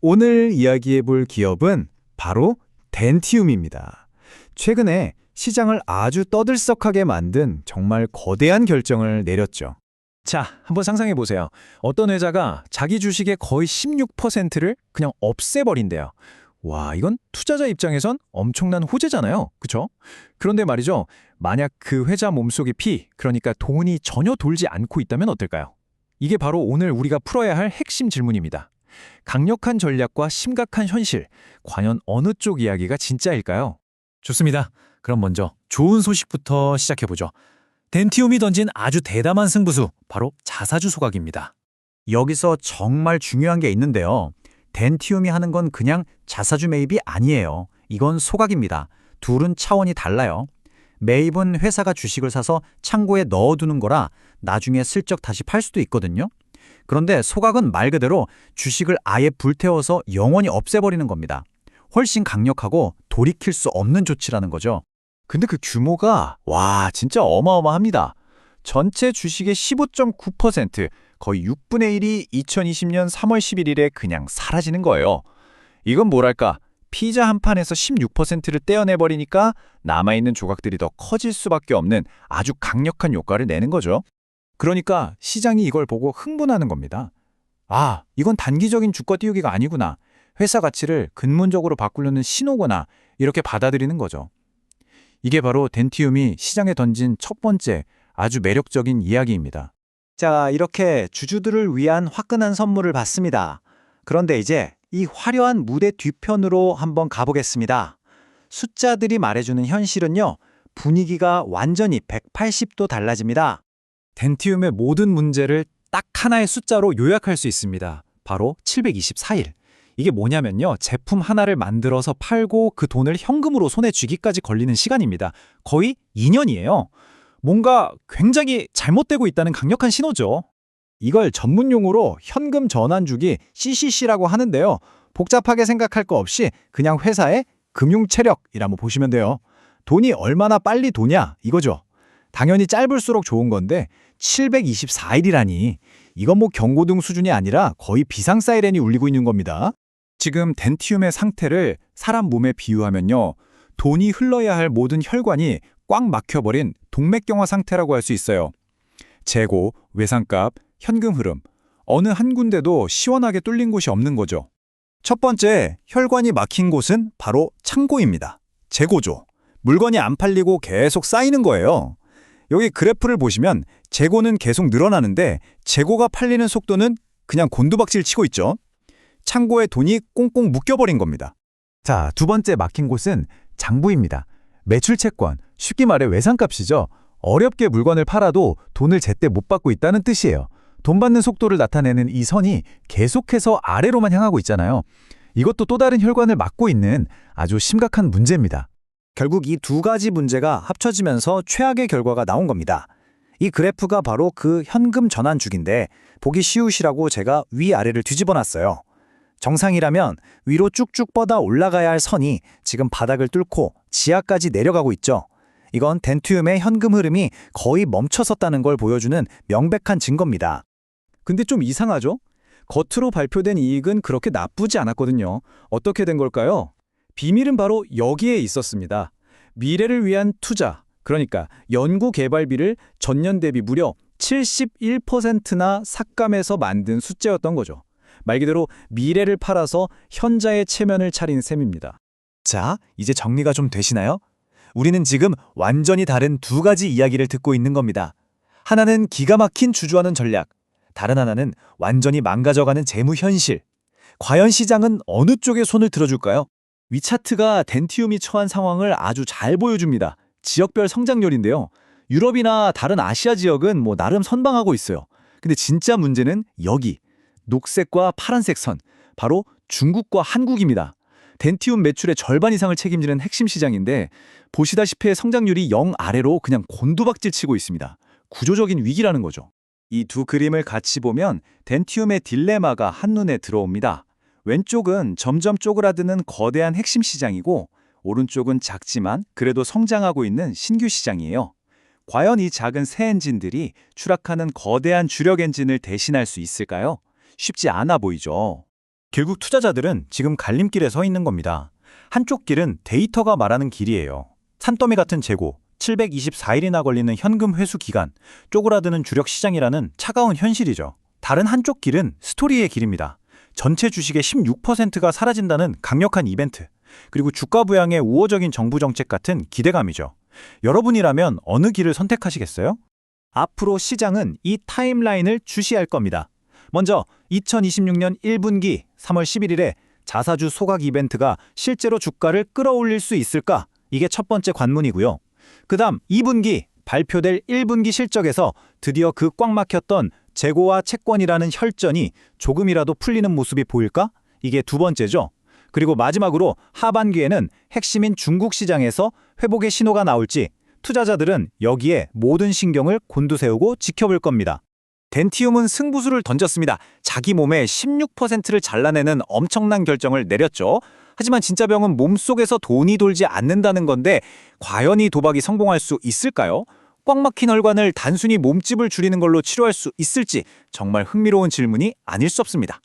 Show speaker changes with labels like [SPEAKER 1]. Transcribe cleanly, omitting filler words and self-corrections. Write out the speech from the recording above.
[SPEAKER 1] 오늘 이야기해 볼 기업은 바로 덴티움입니다. 최근에 시장을 아주 떠들썩하게 만든 정말 거대한 결정을 내렸죠.
[SPEAKER 2] 자, 한번 상상해 보세요. 어떤 회사가 자기 주식의 거의 16%를 그냥 없애버린대요. 와, 이건 투자자 입장에선 엄청난 호재잖아요. 그쵸? 그런데 말이죠. 만약 그 회사 몸속의 피, 그러니까 돈이 전혀 돌지 않고 있다면 어떨까요? 이게 바로 오늘 우리가 풀어야 할 핵심 질문입니다. 강력한 전략과 심각한 현실, 과연 어느 쪽 이야기가 진짜일까요? 좋습니다. 그럼 먼저 좋은 소식부터 시작해보죠. 덴티움이 던진 아주 대담한 승부수, 바로 자사주 소각입니다.
[SPEAKER 3] 여기서 정말 중요한 게 있는데요. 덴티움이 하는 건 그냥 자사주 매입이 아니에요. 이건 소각입니다. 둘은 차원이 달라요. 매입은 회사가 주식을 사서 창고에 넣어두는 거라 나중에 슬쩍 다시 팔 수도 있거든요. 그런데 소각은 말 그대로 주식을 아예 불태워서 영원히 없애버리는 겁니다. 훨씬 강력하고 돌이킬 수 없는 조치라는 거죠.
[SPEAKER 1] 근데 그 규모가 진짜 어마어마합니다. 전체 주식의 15.9%, 거의 6분의 1이 2020년 3월 11일에 그냥 사라지는 거예요. 이건 뭐랄까, 피자 한 판에서 16%를 떼어내버리니까 남아있는 조각들이 더 커질 수밖에 없는 아주 강력한 효과를 내는 거죠. 그러니까 시장이 이걸 보고 흥분하는 겁니다. 아, 이건 단기적인 주가 띄우기가 아니구나. 회사 가치를 근본적으로 바꾸려는 신호구나. 이렇게 받아들이는 거죠. 이게 바로 덴티움이 시장에 던진 첫 번째 아주 매력적인 이야기입니다.
[SPEAKER 3] 자, 이렇게 주주들을 위한 화끈한 선물을 받습니다. 그런데 이제 이 화려한 무대 뒤편으로 한번 가보겠습니다. 숫자들이 말해주는 현실은요, 분위기가 완전히 180도 달라집니다.
[SPEAKER 2] 덴티움의 모든 문제를 딱 하나의 숫자로 요약할 수 있습니다. 바로 724일. 이게 뭐냐면요. 제품 하나를 만들어서 팔고 그 돈을 현금으로 손에 쥐기까지 걸리는 시간입니다. 거의 2년이에요. 뭔가 굉장히 잘못되고 있다는 강력한 신호죠.
[SPEAKER 1] 이걸 전문 용어로 현금 전환주기 CCC라고 하는데요. 복잡하게 생각할 거 없이 그냥 회사의 금융 체력이라고 보시면 돼요. 돈이 얼마나 빨리 도냐 이거죠. 당연히 짧을수록 좋은 건데 724일이라니 이건 뭐 경고등 수준이 아니라 거의 비상 사이렌이 울리고 있는 겁니다. 지금 덴티움의 상태를 사람 몸에 비유하면요. 돈이 흘러야 할 모든 혈관이 꽉 막혀버린 동맥경화 상태라고 할 수 있어요. 재고, 외상값, 현금 흐름, 어느 한 군데도 시원하게 뚫린 곳이 없는 거죠. 첫 번째, 혈관이 막힌 곳은 바로 창고입니다. 재고죠. 물건이 안 팔리고 계속 쌓이는 거예요. 여기 그래프를 보시면 재고는 계속 늘어나는데 재고가 팔리는 속도는 그냥 곤두박질 치고 있죠. 창고에 돈이 꽁꽁 묶여버린 겁니다. 자, 두 번째 막힌 곳은 장부입니다. 매출 채권, 쉽게 말해 외상값이죠. 어렵게 물건을 팔아도 돈을 제때 못 받고 있다는 뜻이에요. 돈 받는 속도를 나타내는 이 선이 계속해서 아래로만 향하고 있잖아요. 이것도 또 다른 혈관을 막고 있는 아주 심각한 문제입니다.
[SPEAKER 3] 결국 이 두 가지 문제가 합쳐지면서 최악의 결과가 나온 겁니다. 이 그래프가 바로 그 현금 전환 주기인데 보기 쉬우시라고 제가 위아래를 뒤집어 놨어요. 정상이라면 위로 쭉쭉 뻗어 올라가야 할 선이 지금 바닥을 뚫고 지하까지 내려가고 있죠. 이건 덴티움의 현금 흐름이 거의 멈춰섰다는 걸 보여주는 명백한 증거입니다.
[SPEAKER 1] 근데 좀 이상하죠? 겉으로 발표된 이익은 그렇게 나쁘지 않았거든요. 어떻게 된 걸까요? 비밀은 바로 여기에 있었습니다. 미래를 위한 투자, 그러니까 연구개발비를 전년 대비 무려 71%나 삭감해서 만든 숫자였던 거죠. 말 그대로 미래를 팔아서 현자의 체면을 차린 셈입니다.
[SPEAKER 3] 자, 이제 정리가 좀 되시나요? 우리는 지금 완전히 다른 두 가지 이야기를 듣고 있는 겁니다. 하나는 기가 막힌 주주하는 전략, 다른 하나는 완전히 망가져가는 재무 현실. 과연 시장은 어느 쪽에 손을 들어줄까요? 위차트가 덴티움이 처한 상황을 아주 잘 보여줍니다. 지역별 성장률인데요. 유럽이나 다른 아시아 지역은 나름 선방하고 있어요. 근데 진짜 문제는 여기, 녹색과 파란색 선, 바로 중국과 한국입니다. 덴티움 매출의 절반 이상을 책임지는 핵심 시장인데 보시다시피 성장률이 0 아래로 그냥 곤두박질 치고 있습니다. 구조적인 위기라는 거죠. 이 두 그림을 같이 보면 덴티움의 딜레마가 한눈에 들어옵니다. 왼쪽은 점점 쪼그라드는 거대한 핵심 시장이고 오른쪽은 작지만 그래도 성장하고 있는 신규 시장이에요. 과연 이 작은 새 엔진들이 추락하는 거대한 주력 엔진을 대신할 수 있을까요? 쉽지 않아 보이죠. 결국 투자자들은 지금 갈림길에 서 있는 겁니다. 한쪽 길은 데이터가 말하는 길이에요. 산더미 같은 재고, 724일이나 걸리는 현금 회수 기간, 쪼그라드는 주력 시장이라는 차가운 현실이죠. 다른 한쪽 길은 스토리의 길입니다. 전체 주식의 16%가 사라진다는 강력한 이벤트, 그리고 주가 부양의 우호적인 정부 정책 같은 기대감이죠. 여러분이라면 어느 길을 선택하시겠어요? 앞으로 시장은 이 타임라인을 주시할 겁니다. 먼저 2026년 1분기 3월 11일에 자사주 소각 이벤트가 실제로 주가를 끌어올릴 수 있을까? 이게 첫 번째 관문이고요. 그다음 2분기 발표될 1분기 실적에서 드디어 그 꽉 막혔던 재고와 채권이라는 혈전이 조금이라도 풀리는 모습이 보일까? 이게 두 번째죠. 그리고 마지막으로 하반기에는 핵심인 중국 시장에서 회복의 신호가 나올지 투자자들은 여기에 모든 신경을 곤두세우고 지켜볼 겁니다. 덴티움은 승부수를 던졌습니다. 자기 몸의 16%를 잘라내는 엄청난 결정을 내렸죠. 하지만 진짜 병은 몸속에서 돈이 돌지 않는다는 건데 과연 이 도박이 성공할 수 있을까요? 꽉 막힌 혈관을 단순히 몸집을 줄이는 걸로 치료할 수 있을지 정말 흥미로운 질문이 아닐 수 없습니다.